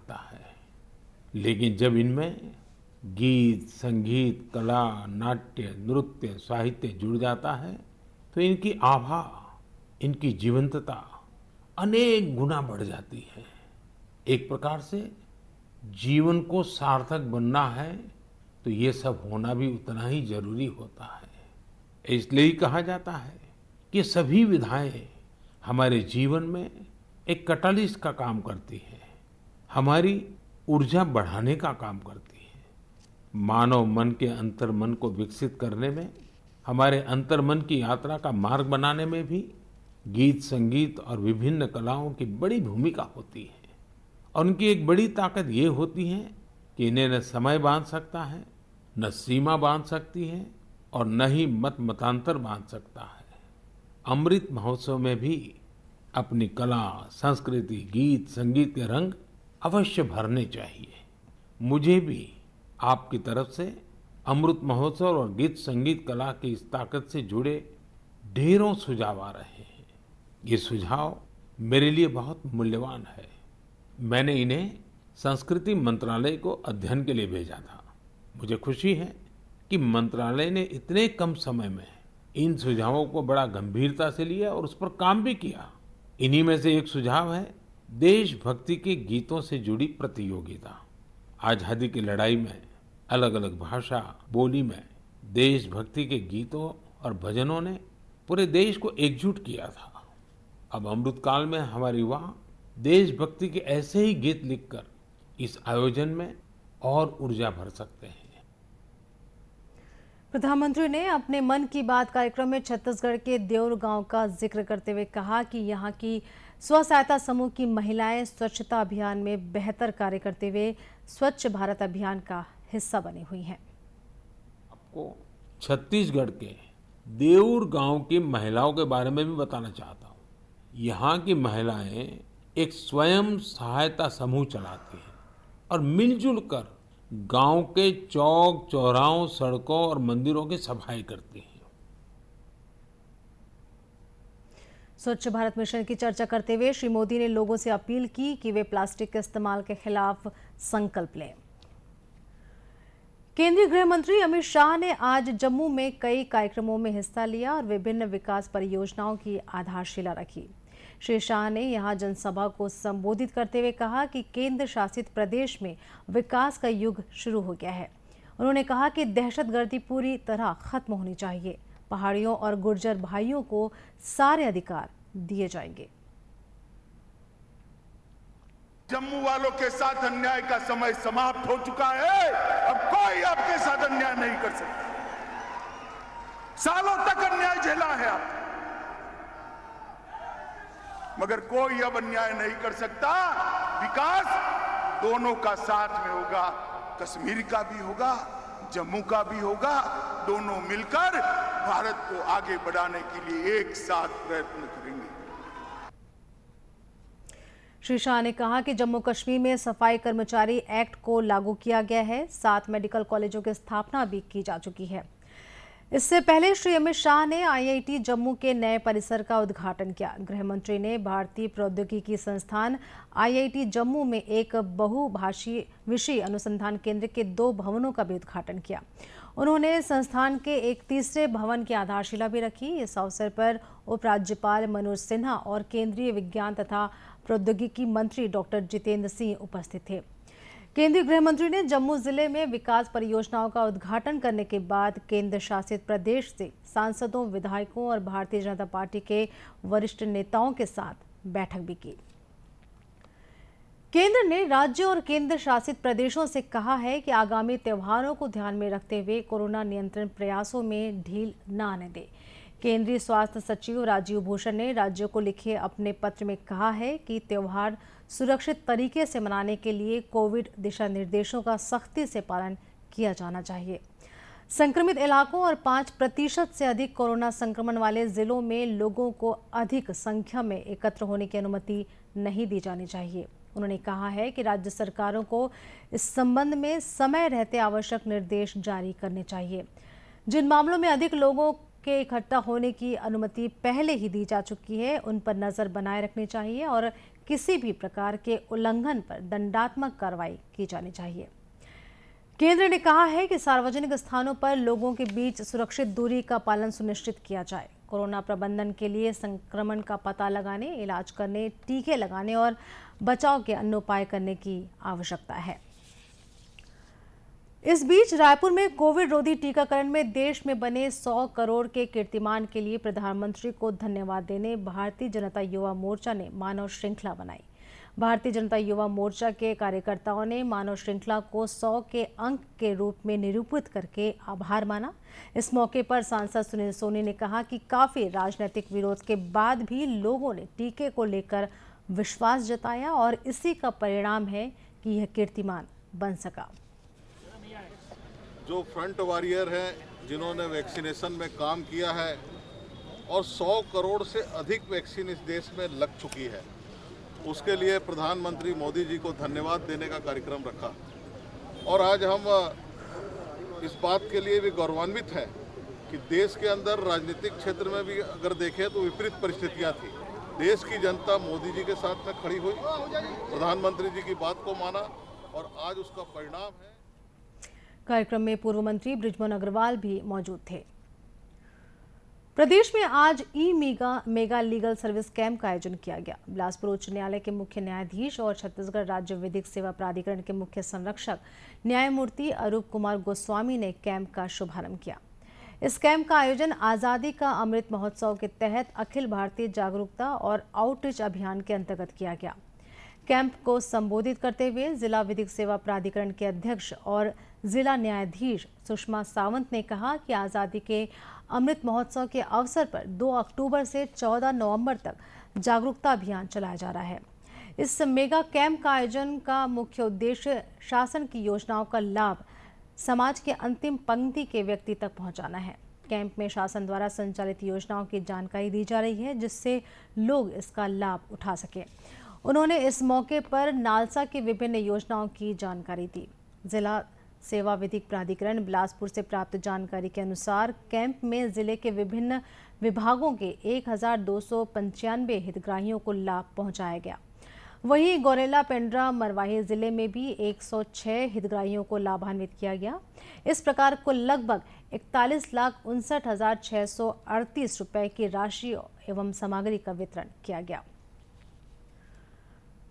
लगता है, लेकिन जब इनमें गीत, संगीत, कला, नाट्य, नृत्य, साहित्य जुड़ जाता है तो इनकी आभा, इनकी जीवंतता अनेक गुना बढ़ जाती है। एक प्रकार से जीवन को सार्थक बनना है तो ये सब होना भी उतना ही जरूरी होता है। इसलिए ही कहा जाता है कि सभी विधाएं हमारे जीवन में एक कैटालिस्ट का काम करती है, हमारी ऊर्जा बढ़ाने का काम करती है। मानव मन के अंतर्मन को विकसित करने में, हमारे अंतर्मन की यात्रा का मार्ग बनाने में भी गीत, संगीत और विभिन्न कलाओं की बड़ी भूमिका होती है। और उनकी एक बड़ी ताकत ये होती है कि इन्हें न समय बांध सकता है, न सीमा बांध सकती है और न ही मत मतांतर बांध सकता है। अमृत महोत्सव में भी अपनी कला, संस्कृति, गीत, संगीत के रंग अवश्य भरने चाहिए। मुझे भी आपकी तरफ से अमृत महोत्सव और गीत संगीत कला की इस ताकत से जुड़े ढेरों सुझाव आ रहे हैं। ये सुझाव मेरे लिए बहुत मूल्यवान है। मैंने इन्हें संस्कृति मंत्रालय को अध्ययन के लिए भेजा था। मुझे खुशी है कि मंत्रालय ने इतने कम समय में इन सुझावों को बड़ा गंभीरता से लिया और उस पर काम भी किया। इन्हीं में से एक सुझाव है देशभक्ति के गीतों से जुड़ी प्रतियोगिता। आजादी की लड़ाई में अलग अलग भाषा, बोली में देशभक्ति के गीतों और भजनों ने पूरे देश को एकजुट किया था। अब अमृतकाल में हमारे युवा देशभक्ति के ऐसे ही गीत लिखकर इस आयोजन में और ऊर्जा भर सकते हैं। प्रधानमंत्री ने अपने मन की बात कार्यक्रम में छत्तीसगढ़ के देउर गांव का जिक्र करते हुए कहा कि यहां की स्व सहायता समूह की महिलाएं स्वच्छता अभियान में बेहतर कार्य करते हुए स्वच्छ भारत अभियान का हिस्सा बनी हुई हैं। आपको छत्तीसगढ़ के देउर गांव की महिलाओं के बारे में भी बताना चाहता हूँ। यहाँ की महिलाएं एक स्वयं सहायता समूह चलाती हैं और मिलजुल कर गांव के चौक, चौराहों, सड़कों और मंदिरों की सफाई करती हैं। स्वच्छ भारत मिशन की चर्चा करते हुए श्री मोदी ने लोगों से अपील की कि वे प्लास्टिक के इस्तेमाल के खिलाफ संकल्प लें। केंद्रीय गृह मंत्री अमित शाह ने आज जम्मू में कई कार्यक्रमों में हिस्सा लिया और विभिन्न विकास परियोजनाओं की आधारशिला रखी। श्री शाह ने यहां जनसभा को संबोधित करते हुए कहा कि केंद्र शासित प्रदेश में विकास का युग शुरू हो गया है। उन्होंने कहा कि दहशतगर्दी पूरी तरह खत्म होनी चाहिए। पहाड़ियों और गुर्जर भाइयों को सारे अधिकार दिए जाएंगे। जम्मू वालों के साथ अन्याय का समय समाप्त हो चुका है। अब कोई आपके साथ अन्याय नहीं कर सकता। सालों तक अन्याय झेला है आप, मगर कोई अब अन्याय नहीं कर सकता। विकास दोनों का साथ में होगा, कश्मीर का भी होगा, जम्मू का भी होगा। दोनों मिलकर भारत को आगे बढ़ाने के लिए एक साथ प्रयत्न करेंगे। श्री शाह ने कहा कि जम्मू कश्मीर में सफाई कर्मचारी एक्ट को लागू किया गया है। 7 मेडिकल कॉलेजों की स्थापना भी की जा चुकी है। इससे पहले श्री अमित शाह ने आईआईटी जम्मू के नए परिसर का उद्घाटन किया। गृह मंत्री ने भारतीय प्रौद्योगिकी संस्थान आईआईटी जम्मू में एक बहुभाषीय विषय अनुसंधान केंद्र के 2 भवनों का भी उद्घाटन किया। उन्होंने संस्थान के एक तीसरे भवन की आधारशिला भी रखी। इस अवसर पर उपराज्यपाल मनोज सिन्हा और केंद्रीय विज्ञान तथा प्रौद्योगिकी मंत्री डॉक्टर जितेंद्र सिंह उपस्थित थे। केंद्रीय गृह मंत्री ने जम्मू जिले में विकास परियोजनाओं का उद्घाटन करने के बाद केंद्र शासित प्रदेश से सांसदों, विधायकों और भारतीय जनता पार्टी के वरिष्ठ नेताओं के साथ बैठक भी की। केंद्र ने राज्यों और केंद्र शासित प्रदेशों से कहा है कि आगामी त्योहारों को ध्यान में रखते हुए कोरोना नियंत्रण प्रयासों में ढील न आने दें। केंद्रीय स्वास्थ्य सचिव राजीव भूषण ने राज्यों को लिखे अपने पत्र में कहा है कि त्योहार सुरक्षित तरीके से मनाने के लिए कोविड दिशा निर्देशों का सख्ती से पालन किया जाना चाहिए। संक्रमित इलाकों और 5% से अधिक कोरोना संक्रमण वाले जिलों में लोगों को अधिक संख्या में एकत्र होने की अनुमति नहीं दी जानी चाहिए। उन्होंने कहा है कि राज्य सरकारों को इस संबंध में समय रहते आवश्यक निर्देश जारी करने चाहिए। जिन मामलों में अधिक लोगों के इकट्ठा होने की अनुमति पहले ही दी जा चुकी है, उन पर नजर बनाए रखनी चाहिए और किसी भी प्रकार के उल्लंघन पर दंडात्मक कार्रवाई की जानी चाहिए। केंद्र ने कहा है कि सार्वजनिक स्थानों पर लोगों के बीच सुरक्षित दूरी का पालन सुनिश्चित किया जाए। कोरोना प्रबंधन के लिए संक्रमण का पता लगाने, इलाज करने, टीके लगाने और बचाव के अन्य उपाय करने की आवश्यकता है। इस बीच रायपुर में कोविड रोधी टीकाकरण में देश में बने 100 करोड़ के कीर्तिमान के लिए प्रधानमंत्री को धन्यवाद देने भारतीय जनता युवा मोर्चा ने मानव श्रृंखला बनाई। भारतीय जनता युवा मोर्चा के कार्यकर्ताओं ने मानव श्रृंखला को 100 के अंक के रूप में निरूपित करके आभार माना। इस मौके पर सांसद सुनील सोनी ने कहा कि काफी राजनीतिक विरोध के बाद भी लोगों ने टीके को लेकर विश्वास जताया और इसी का परिणाम है कि यह कीर्तिमान बन सका। जो फ्रंट वॉरियर हैं, जिन्होंने वैक्सीनेशन में काम किया है और 100 करोड़ से अधिक वैक्सीन इस देश में लग चुकी है, उसके लिए प्रधानमंत्री मोदी जी को धन्यवाद देने का कार्यक्रम रखा। और आज हम इस बात के लिए भी गौरवान्वित हैं कि देश के अंदर राजनीतिक क्षेत्र में भी अगर देखें तो विपरीत परिस्थितियां थी। देश की जनता मोदी जी के साथ में खड़ी हुई, प्रधानमंत्री जी की बात को माना और आज उसका परिणाम है। कार्यक्रम में पूर्व मंत्री बृजमोहन अग्रवाल भी मौजूद थे। प्रदेश में आज मेगा लीगल सर्विस कैंप का आयोजन किया गया। बिलासपुर उच्च न्यायालय के मुख्य न्यायाधीश और छत्तीसगढ़ राज्य विधिक सेवा प्राधिकरण के मुख्य संरक्षक न्यायमूर्ति अरूप कुमार गोस्वामी ने कैंप का शुभारंभ किया। इस कैंप का आयोजन आज़ादी का अमृत महोत्सव के तहत अखिल भारतीय जागरूकता और आउटरीच अभियान के अंतर्गत किया गया। कैंप को संबोधित करते हुए जिला विधिक सेवा प्राधिकरण के अध्यक्ष और जिला न्यायाधीश सुषमा सावंत ने कहा कि आज़ादी के अमृत महोत्सव के अवसर पर 2 अक्टूबर से 14 नवंबर तक जागरूकता अभियान चलाया जा रहा है। इस मेगा कैंप का आयोजन का मुख्य उद्देश्य शासन की योजनाओं का लाभ समाज के अंतिम पंक्ति के व्यक्ति तक पहुंचाना है। कैंप में शासन द्वारा संचालित योजनाओं की जानकारी दी जा रही है, जिससे लोग इसका लाभ उठा सकें। उन्होंने इस मौके पर नालसा की विभिन्न योजनाओं की जानकारी दी। जिला सेवा विधिक प्राधिकरण बिलासपुर से प्राप्त जानकारी के अनुसार कैंप में जिले के विभिन्न विभागों के 1295 हितग्राहियों को लाभ पहुंचाया गया। वहीं गौरेला, पेंड्रा, मरवाही जिले में भी 106 हितग्राहियों को लाभान्वित किया गया। इस प्रकार कुल लगभग 41,59,638 रुपए की राशि एवं सामग्री का वितरण किया गया।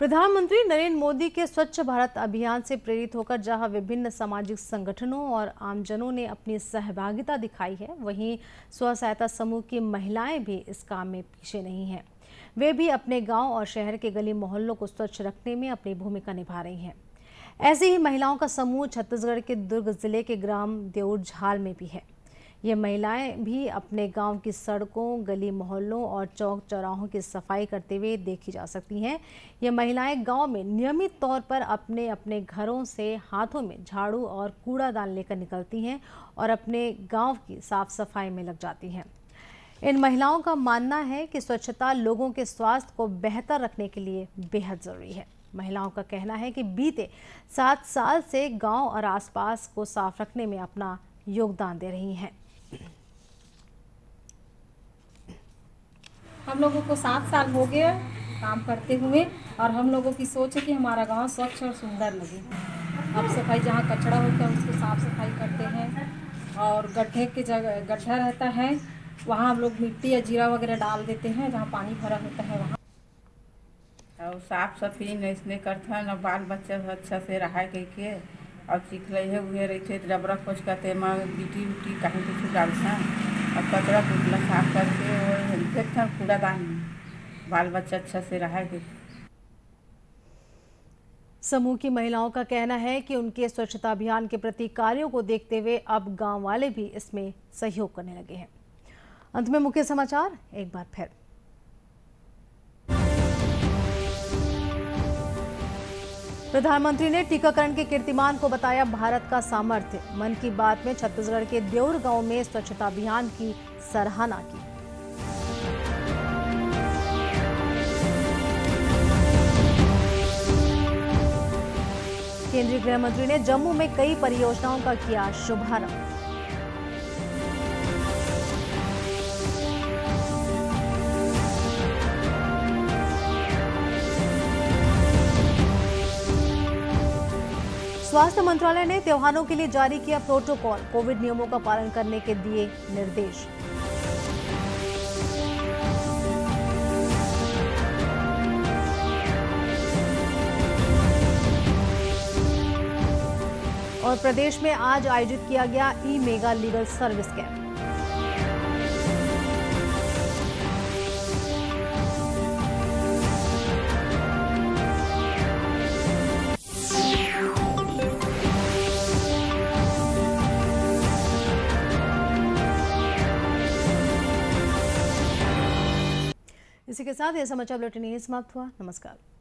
प्रधानमंत्री नरेंद्र मोदी के स्वच्छ भारत अभियान से प्रेरित होकर जहां विभिन्न सामाजिक संगठनों और आमजनों ने अपनी सहभागिता दिखाई है, वहीं स्व सहायता समूह की महिलाएं भी इस काम में पीछे नहीं हैं। वे भी अपने गांव और शहर के गली मोहल्लों को स्वच्छ रखने में अपनी भूमिका निभा रही हैं। ऐसी ही महिलाओं का समूह छत्तीसगढ़ के दुर्ग जिले के ग्राम देउरझाल में भी है। ये महिलाएं भी अपने गांव की सड़कों, गली मोहल्लों और चौक चौराहों की सफाई करते हुए देखी जा सकती हैं। ये महिलाएं गांव में नियमित तौर पर अपने अपने घरों से हाथों में झाड़ू और कूड़ादान लेकर निकलती हैं और अपने गांव की साफ सफाई में लग जाती हैं। इन महिलाओं का मानना है कि स्वच्छता लोगों के स्वास्थ्य को बेहतर रखने के लिए बेहद जरूरी है। महिलाओं का कहना है कि बीते 7 साल से गांव और आसपास को साफ रखने में अपना योगदान दे रही हैं। हम लोगों को 7 साल हो गए काम करते हुए और हम लोगों की सोच है कि हमारा गांव स्वच्छ और सुंदर लगे। अब सफाई जहाँ कचरा होता है उसको साफ सफाई करते हैं और गड्ढे के जगह गड्ढा रहता है वहाँ हम लोग मिट्टी या जीरा वगैरह डाल देते हैं, जहाँ पानी भरा होता है वहाँ और साफ सफाई इसने करथन और बाल बच्चा अच्छा से रहा के और सीख रहे हुए रहते डबरा खोज करते गिटी उटी कहीं कुछ डालथन और कचरा कुचला साफ करके और फेंकथन कूड़ादान बाल बच्चा अच्छा से रहा के। समूह की महिलाओं का कहना है कि उनके स्वच्छता अभियान के प्रति कार्यों को देखते हुए अब गांव वाले भी इसमें सहयोग करने लगे हैं। अंत में मुख्य समाचार एक बार फिर। प्रधानमंत्री ने टीकाकरण के कीर्तिमान को बताया भारत का सामर्थ्य। मन की बात में छत्तीसगढ़ के देउर गांव में स्वच्छता अभियान की सराहना की। केंद्रीय गृह मंत्री ने जम्मू में कई परियोजनाओं का किया शुभारंभ। स्वास्थ्य मंत्रालय ने त्योहारों के लिए जारी किया प्रोटोकॉल, कोविड नियमों का पालन करने के दिए निर्देश। और प्रदेश में आज आयोजित किया गया ई मेगा लीगल सर्विस कैंप। इसी के साथ यह समाचार बुलेटिन यहीं समाप्त हुआ। नमस्कार।